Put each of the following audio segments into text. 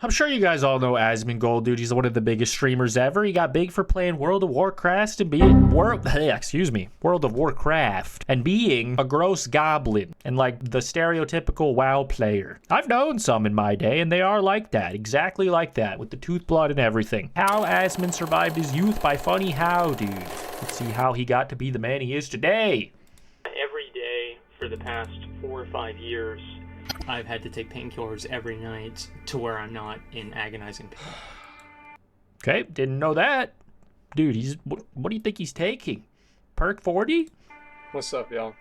I'm sure you guys all know Asmongold, dude. He's one of the biggest streamers ever. He got big for playing World of Warcraft and being World of Warcraft and being a gross goblin and like the stereotypical WoW player. I've known some in my day, and they are like that, exactly like that, with the tooth blood and everything. How Asmon survived his youth by funny how, dude. Let's see how he got to be the man he is today. Every day for the past 4 or 5 years, I've had to take painkillers every night to where I'm not in agonizing pain. Okay, didn't know that. Dude, what do you think he's taking? Perk 40? What's up, y'all?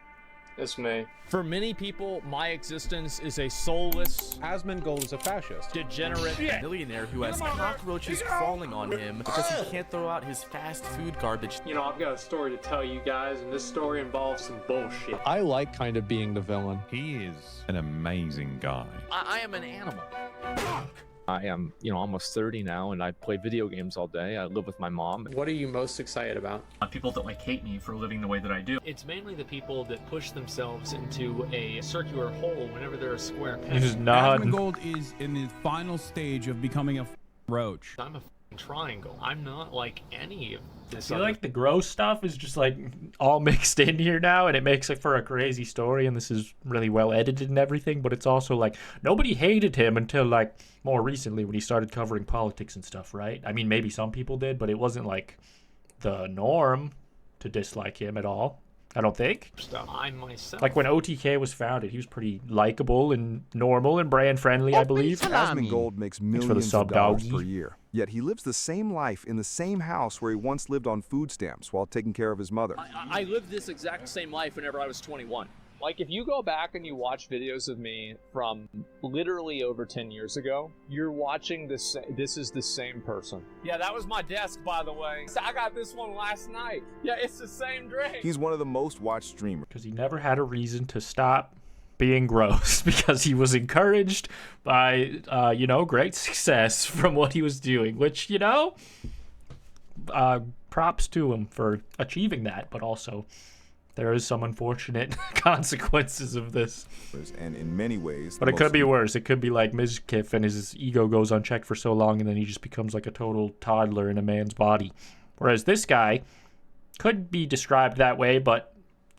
It's me. For many people, my existence is a soulless, Asmongold is a fascist, degenerate millionaire who has cockroaches crawling on him because he can't throw out his fast food garbage. You know, I've got a story to tell you guys, and this story involves some bullshit. I like kind of being the villain. He is an amazing guy. I am an animal. I am, almost 30 now, and I play video games all day. I live with my mom. What are you most excited about? People that hate me for living the way that I do. It's mainly the people that push themselves into a circular hole whenever they're a square peg. He's not. Asmongold is in the final stage of becoming a roach. I'm a triangle. I'm not like any of this. I feel like the gross stuff is just like all mixed in here now, and it makes it for a crazy story, and this is really well edited and everything, but it's also like nobody hated him until like more recently when he started covering politics and stuff, right? I mean, maybe some people did, but it wasn't like the norm to dislike him at all, I don't think. I myself. Like when OTK was founded, he was pretty likable and normal and brand friendly, I believe. Asmongold makes millions sub, of dollars doggy. per year, yet he lives the same life in the same house where he once lived on food stamps while taking care of his mother. I lived this exact same life whenever I was 21. Like, if you go back and you watch videos of me from literally over 10 years ago, you're watching this is the same person. Yeah, that was my desk, by the way. I got this one last night. Yeah, it's the same drink. He's one of the most watched streamers. Because he never had a reason to stop being gross, because he was encouraged by, great success from what he was doing, which, props to him for achieving that, but also there is some unfortunate consequences of this. And in many ways... But it could be worse. It could be like Mizkif and his ego goes unchecked for so long and then he just becomes like a total toddler in a man's body. Whereas this guy could be described that way, but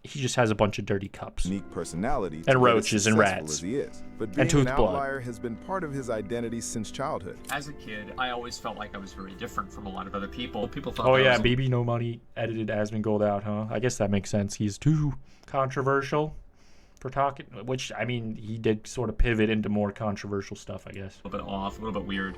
he just has a bunch of dirty cups. Unique personality. And roaches and rats. As he is. But being an outlier has been part of his identity since childhood. As a kid, I always felt like I was very different from a lot of other people. People thought oh yeah, BB No Money edited Asmongold out, huh? I guess that makes sense. He's too controversial for talking, which, I mean, he did sort of pivot into more controversial stuff, I guess. A little bit off, a little bit weird.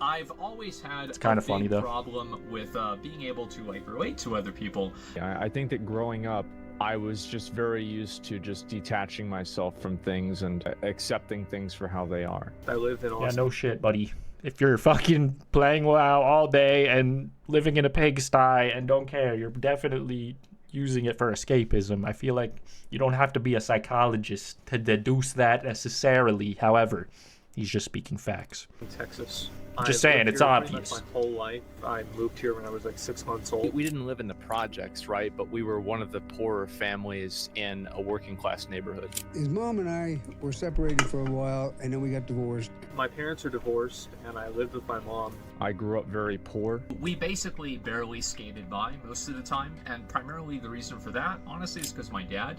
I've always had it's kind of a funny, big though. problem with being able to relate to other people. I think that growing up, I was just very used to just detaching myself from things and accepting things for how they are. I live in Austin. Yeah, no shit, buddy. If you're fucking playing WoW all day and living in a pigsty and don't care, you're definitely using it for escapism. I feel like you don't have to be a psychologist to deduce that necessarily. However, he's just speaking facts. In Texas. Just saying, it's obvious. My whole life. I moved here when I was like 6 months old. We didn't live in the projects, right? But we were one of the poorer families in a working class neighborhood. His mom and I were separated for a while, and then we got divorced. My parents are divorced, and I lived with my mom. I grew up very poor. We basically barely skated by most of the time, and primarily the reason for that, honestly, is because my dad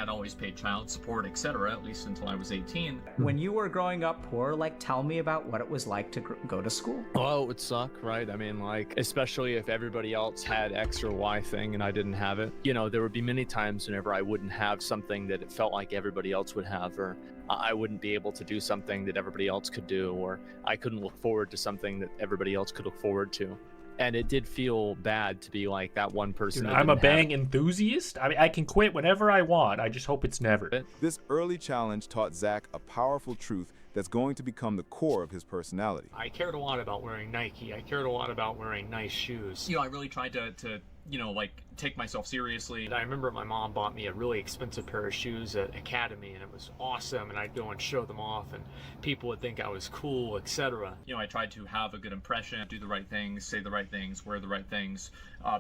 always paid child support, etc., at least until I was 18. When you were growing up poor, tell me about what it was like to go to school. Well, it would suck, right? I mean, especially if everybody else had X or Y thing and I didn't have it. There would be many times whenever I wouldn't have something that it felt like everybody else would have, or I wouldn't be able to do something that everybody else could do, or I couldn't look forward to something that everybody else could look forward to. And it did feel bad to be like that one person. Dude, I'm a bang enthusiast. I mean, I can quit whenever I want. I just hope it's never. This early challenge taught Zack a powerful truth that's going to become the core of his personality. I cared a lot about wearing Nike. I cared a lot about wearing nice shoes. I really tried to you know, like take myself seriously. I remember my mom bought me a really expensive pair of shoes at Academy, and it was awesome, and I'd go and show them off, and people would think I was cool, etc. You know, I tried to have a good impression, do the right things, say the right things, wear the right things,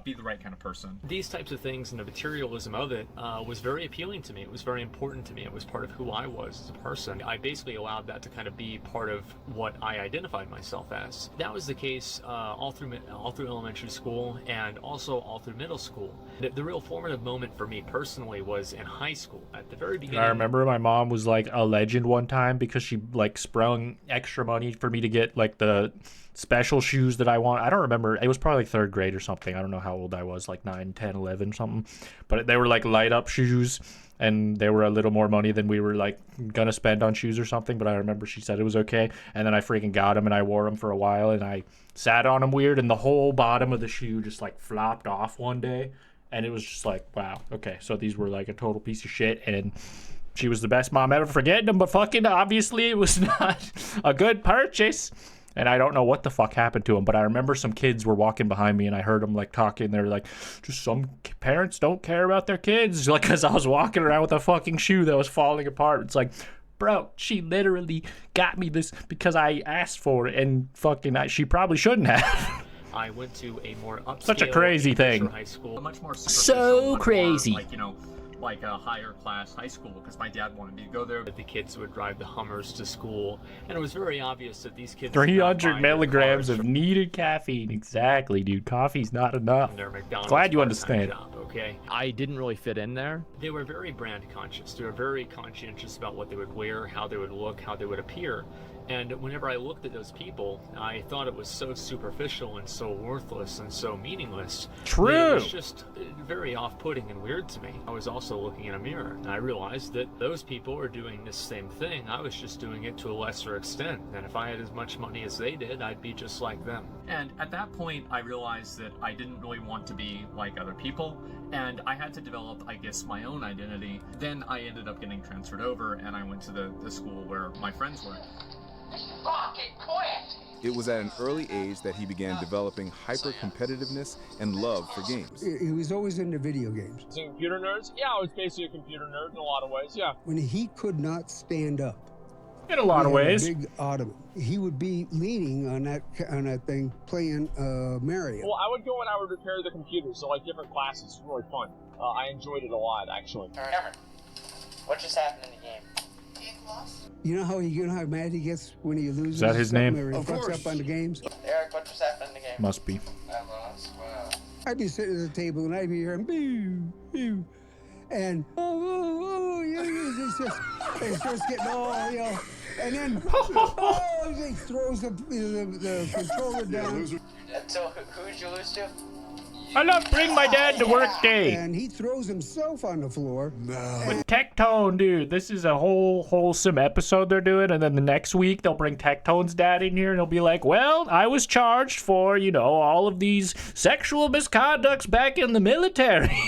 be the right kind of person. These types of things and the materialism of it was very appealing to me. It was very important to me. It was part of who I was as a person. I basically allowed that to kind of be part of what I identified myself as. That was the case all through elementary school and also all through middle school. The real formative moment for me personally was in high school. At the very beginning, I remember my mom was like a legend one time because she like sprung extra money for me to get like the special shoes that I want. I don't remember. It was probably like 3rd grade or something. I don't know how old I was, like 9, 10, 11, something. But they were like light up shoes, and they were a little more money than we were like gonna spend on shoes or something. But I remember she said it was okay, and then I freaking got them and I wore them for a while, and I sat on them weird, and the whole bottom of the shoe just like flopped off one day. And it was just like, wow, okay, so these were like a total piece of shit, and she was the best mom ever for getting them, but fucking obviously it was not a good purchase. And I don't know what the fuck happened to them, but I remember some kids were walking behind me, and I heard them like talking. They were like, just some parents don't care about their kids. Like, because I was walking around with a fucking shoe that was falling apart. It's like, bro, she literally got me this because I asked for it, and fucking she probably shouldn't have. I went to a more upscale, such a crazy thing. High school. Much more so crazy. Like, you know, like a higher class high school, because my dad wanted me to go there. The kids would drive the Hummers to school, and it was very obvious that these kids 300 milligrams of needed caffeine. Exactly, dude. Coffee's not enough. Glad you understand. Okay, I didn't really fit in there. They were very brand conscious. They were very conscientious about what they would wear, how they would look, how they would appear. And whenever I looked at those people, I thought it was so superficial and so worthless and so meaningless. True. It was just very off-putting and weird to me. I was also looking in a mirror, and I realized that those people were doing this same thing. I was just doing it to a lesser extent. And if I had as much money as they did, I'd be just like them. And at that point, I realized that I didn't really want to be like other people, and I had to develop, I guess, my own identity. Then I ended up getting transferred over, and I went to the school where my friends were. Fucking quit! It was at an early age that he began developing hyper-competitiveness and love for games. He was always into video games. So computer nerds? Yeah, I was basically a computer nerd in a lot of ways, yeah. When he could not stand up, in a lot of ways, a big ottoman, he would be leaning on that thing, playing Mario. Well, I would go and I would repair the computer, so like different classes. It's really fun. I enjoyed it a lot, actually. Cameron, what just happened in the game? You know how mad he gets when he loses? Is that his name? Or he fucks up on the games. Eric, what just happened in the game? Must be. I lost. Wow. I'd be sitting at the table and I'd be hearing boo, boo, and it starts getting all, you know, and then he throws the controller down. So who did you lose to? I love bring my dad to work day. And he throws himself on the floor. No. With Tectone, dude, this is a whole wholesome episode they're doing, and then the next week they'll bring Tectone's dad in here and he'll be like, well, I was charged for, you know, all of these sexual misconducts back in the military.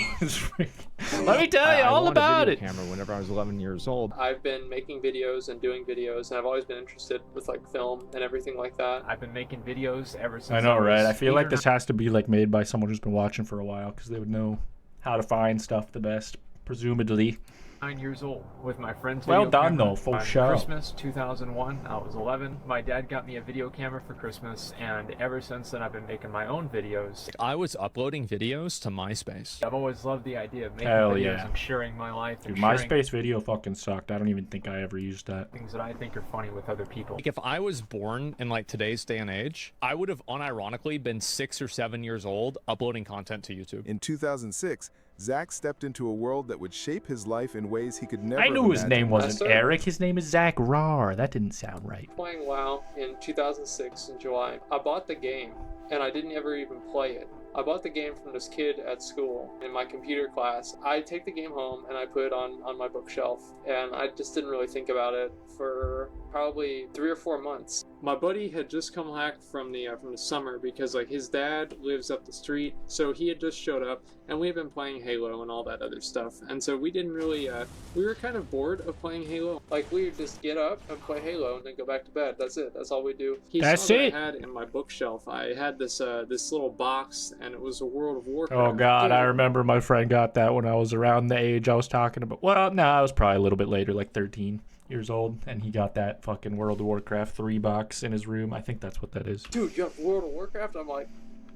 Let me tell you all about it. Camera whenever I was 11 years old. I've been making videos and doing videos, and I've always been interested with like film and everything like that. I've been making videos ever since. I know, right? I feel like this has to be like made by someone who's been watching for a while, because they would know how to find stuff the best, presumably. 9 years old with my friend's well video done camera. though, full show. Christmas 2001, I was 11. My dad got me a video camera for Christmas, and ever since then I've been making my own videos. I was uploading videos to MySpace. I've always loved the idea of making Hell videos yeah. and sharing my life. Dude, and sharing MySpace video fucking sucked. I don't even think I ever used that. things that I think are funny with other people. Like if I was born in like today's day and age, I would have unironically been 6 or 7 years old uploading content to YouTube. In 2006, Zack stepped into a world that would shape his life in ways he could never I knew his imagine. name wasn't Eric. His name is Zachariah. That didn't sound right. Playing WoW in 2006 in July. I bought the game, and I didn't ever even play it. I bought the game from this kid at school in my computer class. I take the game home and I put it on my bookshelf, and I just didn't really think about it for probably 3 or 4 months. My buddy had just come back from the summer because like his dad lives up the street, so he had just showed up, and we had been playing Halo and all that other stuff. And so we didn't really, we were kind of bored of playing Halo. Like we would just get up and play Halo and then go back to bed. That's it. That's all we do. He That's saw it. That I had in my bookshelf. I had this this little box, and it was a World of Warcraft. Oh God, I remember my friend got that when I was around the age I was talking about. Well, no, I was probably a little bit later, like 13 years old, and he got that fucking World of Warcraft 3 box in his room. I think that's what that is. Dude, you have World of Warcraft? I'm like,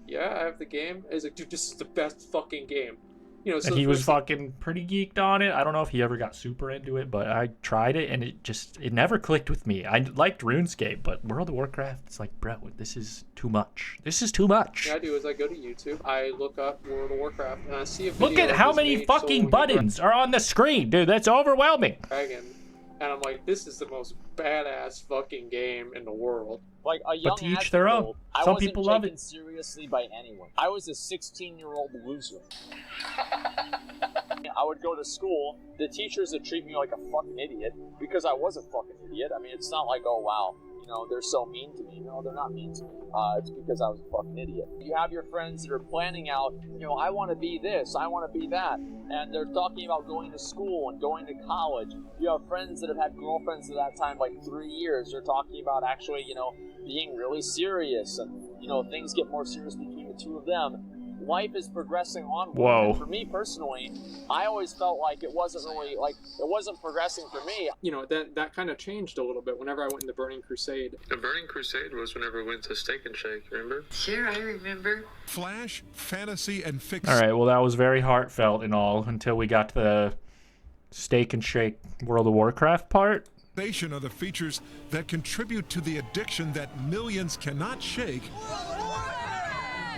yeah, I have the game. And he's like, dude, this is the best fucking game. You know, so and he was fucking pretty geeked on it. I don't know if he ever got super into it, but I tried it and it never clicked with me. I liked RuneScape, but World of Warcraft, it's like, bro, this is too much. This is too much. What I do is I go to YouTube, I look up World of Warcraft, and I see a video. Look at how many fucking buttons are on the screen, dude. That's overwhelming. Dragon. And I'm like, this is the most badass fucking game in the world. Like a young But to each their own. Some people love it. I wasn't taken seriously by anyone. I was a 16-year-old loser. I would go to school. The teachers would treat me like a fucking idiot because I was a fucking idiot. I mean, it's not like, oh wow, you know, they're so mean to me. No, they're not mean to me. It's because I was a fucking idiot. You have your friends that are planning out, you know, I want to be this, I want to be that. And they're talking about going to school and going to college. You have friends that have had girlfriends at that time, like 3 years. They're talking about actually, you know, being really serious. And, you know, things get more serious between the two of them. Life is progressing onward. Whoa. And for me personally, I always felt like it wasn't really, like, it wasn't progressing for me. You know, that kind of changed a little bit whenever I went in the Burning Crusade. The Burning Crusade was whenever we went to Steak and Shake, remember? Sure, I remember. Flash, fantasy, and fiction. All right, well, that was very heartfelt and all until we got to the Steak and Shake World of Warcraft part. Are the features that contribute to the addiction that millions cannot shake.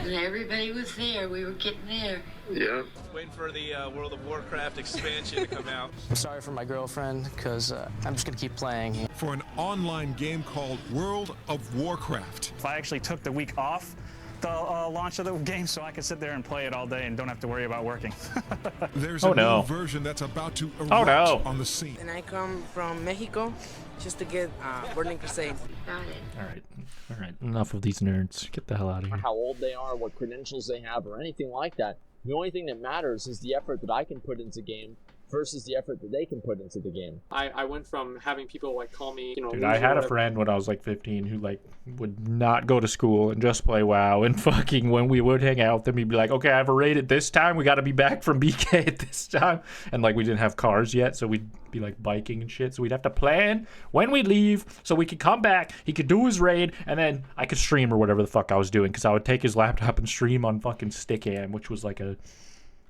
When everybody was there, we were getting there. Yeah. Waiting for the World of Warcraft expansion to come out. I'm sorry for my girlfriend, because I'm just going to keep playing. For an online game called World of Warcraft. If I actually took the week off the launch of the game so I could sit there and play it all day and don't have to worry about working. There's a new version that's about to erupt on the scene. And I come from Mexico just to get Burning Crusade. Got it. All right, enough of these nerds. Get the hell out of here. How old they are, what credentials they have, or anything like that. The only thing that matters is the effort that I can put into game versus the effort that they can put into the game. I went from having people like call me, you know, Dude, I had a friend when I was like 15 who like would not go to school and just play WoW, and fucking when we would hang out with him, he'd be like, okay, I have a raid at this time, we got to be back from BK at this time, and like we didn't have cars yet, so we'd be like biking and shit, so we'd have to plan when we leave so we could come back, he could do his raid, and then I could stream or whatever the fuck I was doing, because I would take his laptop and stream on fucking Stickam, which was like a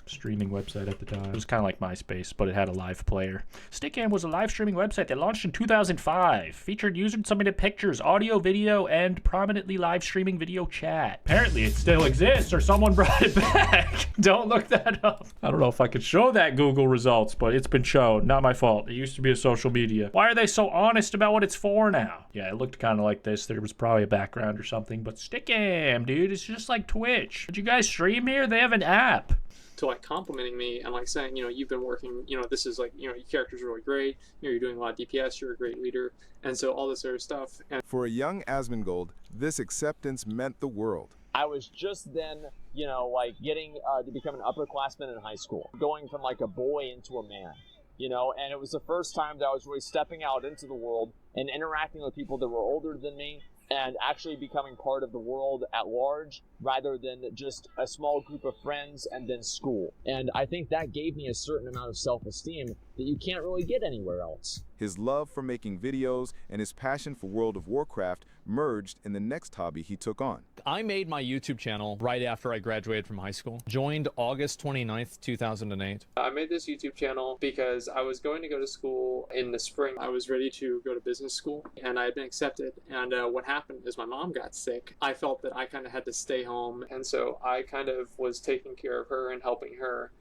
streaming website at the time. It was kind of like MySpace, but it had a live player. Stickam was a live streaming website that launched in 2005. Featured user-submitted pictures, audio, video, and prominently live streaming video chat. Apparently it still exists, or someone brought it back. Don't look that up. I don't know if I could show that Google results, but it's been shown. Not my fault. It used to be a social media. Why are they so honest about what it's for now? Yeah, it looked kind of like this. There was probably a background or something, but Stickam, dude, it's just like Twitch. Did you guys stream here? They have an app. To like complimenting me and like saying, you know, you've been working, you know, this is like, you know, your character's really great, you know, you're doing a lot of DPS, you're a great leader, and so all this other stuff. And for a young Asmongold, this acceptance meant the world. I was just then, you know, like getting to become an upperclassman in high school, going from like a boy into a man, you know, and it was the first time that I was really stepping out into the world and interacting with people that were older than me, and actually becoming part of the world at large rather than just a small group of friends and then school. And I think that gave me a certain amount of self-esteem that you can't really get anywhere else. His love for making videos and his passion for World of Warcraft merged in the next hobby he took on. I made my YouTube channel right after I graduated from high school. Joined August 29th, 2008. I made this YouTube channel because I was going to go to school in the spring. I was ready to go to business school, and I had been accepted. And what happened is my mom got sick. I felt that I kind of had to stay home, and so I kind of was taking care of her and helping her.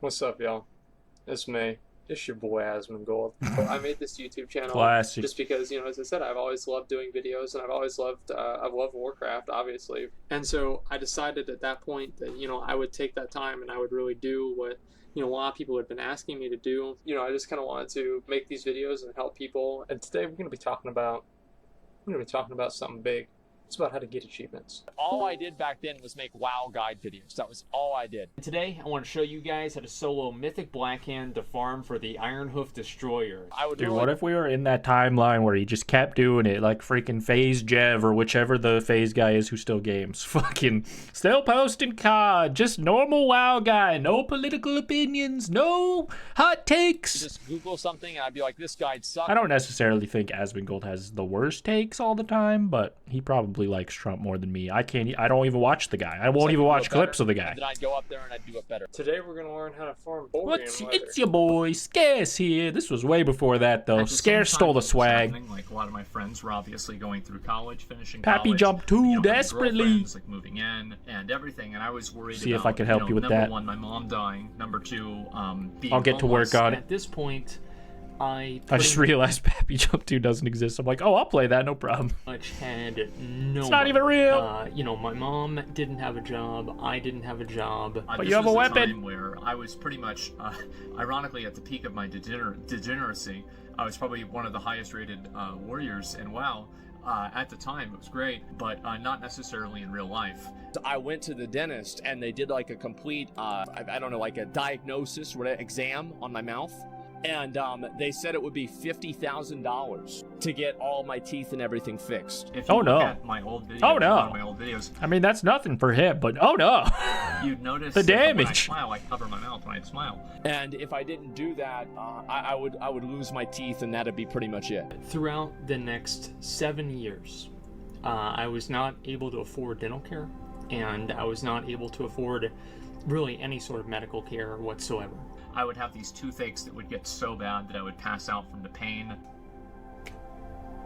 What's up, y'all? It's me. It's your boy Asmongold. I made this YouTube channel just because, you know, as I said, I've always loved doing videos, and I've always loved, I've loved Warcraft, obviously. And so I decided at that point that, you know, I would take that time and I would really do what, a lot of people had been asking me to do. I just kind of wanted to make these videos and help people. And today we're going to be talking about something big. It's about how to get achievements. All I did back then was make WoW guide videos. That was all I did. Today, I want to show you guys how to solo Mythic Blackhand to farm for the Ironhoof Destroyer. Dude, what if we were in that timeline where he just kept doing it, like freaking FaZe Jev or whichever the FaZe guy is who still games? Fucking still posting COD, just normal WoW guy, no political opinions, no hot takes. Just Google something and I'd be like, this guide sucks. I don't necessarily think Asmongold has the worst takes all the time, but he probably likes Trump more than me. I don't even watch the guy. I won't even watch clips of the guy. And then I'd go up there and I'd do it better. Today we're going to learn how to farm What's it's your boy Scarce here. This was way before that though. Scarce stole the swag. Like a lot of my friends were obviously going through college, finishing Pappy college. jumped too desperately. Like moving in and everything, and I was worried. See about, if I could help you with number that. one, my mom dying. Number two, being I'll get to work on it. At this point, I just realized Pappy Jump 2 doesn't exist. I'm like, oh, I'll play that, no problem. Much had no. It's not even real. My mom didn't have a job. I didn't have a job. But you have a weapon. Time where I was pretty much, ironically, at the peak of my degeneracy. I was probably one of the highest rated warriors in WoW. At the time, it was great, but not necessarily in real life. I went to the dentist and they did like a complete, I don't know, like a diagnosis or exam on my mouth. And they said it would be $50,000 to get all my teeth and everything fixed. If you look at my old videos, oh no! One of my old videos, I mean, that's nothing for him, but oh no! You'd notice the damage. When I smile, I cover my mouth when I smile. And if I didn't do that, I would lose my teeth, and that'd be pretty much it. Throughout the next 7 years, I was not able to afford dental care, and I was not able to afford really any sort of medical care whatsoever. I would have these toothaches that would get so bad that I would pass out from the pain.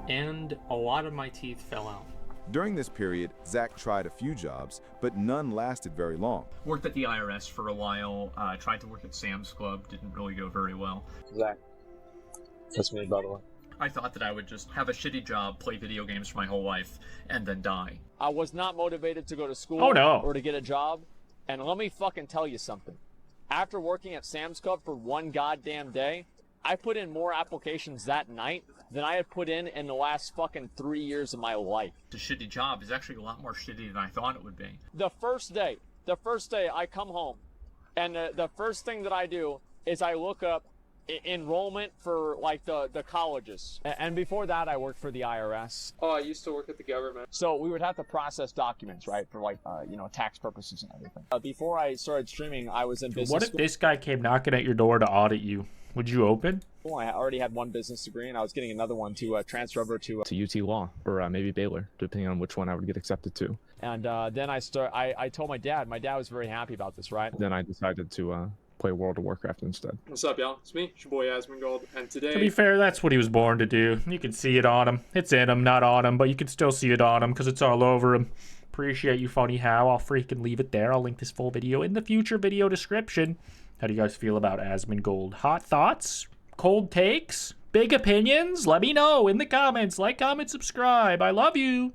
And a lot of my teeth fell out. During this period, Zack tried a few jobs, but none lasted very long. Worked at the IRS for a while, tried to work at Sam's Club, didn't really go very well. Zack. That's me, by the way. I thought that I would just have a shitty job, play video games for my whole life, and then die. I was not motivated to go to school or to get a job, and let me fucking tell you something. After working at Sam's Club for one goddamn day, I put in more applications that night than I had put in the last fucking 3 years of my life. The shitty job is actually a lot more shitty than I thought it would be. The first day I come home, and the first thing that I do is I look up enrollment for like the colleges. And before that, I worked for the IRS. Oh, I used to work at the government. So we would have to process documents, right, for like tax purposes and everything. Before I started streaming, I was in business. What if this guy came knocking at your door to audit you? Would you open? Well, I already had one business degree, and I was getting another one to transfer over to UT Law or maybe Baylor, depending on which one I would get accepted to. And then I told my dad. My dad was very happy about this, right? Then I decided to play World of Warcraft instead. What's up, y'all? It's me, it's your boy Asmongold, and today... To be fair, that's what he was born to do. You can see it on him. It's in him, not on him, but you can still see it on him because it's all over him. Appreciate you, Funny How. I'll freaking leave it there. I'll link this full video in the future video description. How do you guys feel about Asmongold? Hot thoughts? Cold takes? Big opinions? Let me know in the comments. Like, comment, subscribe. I love you.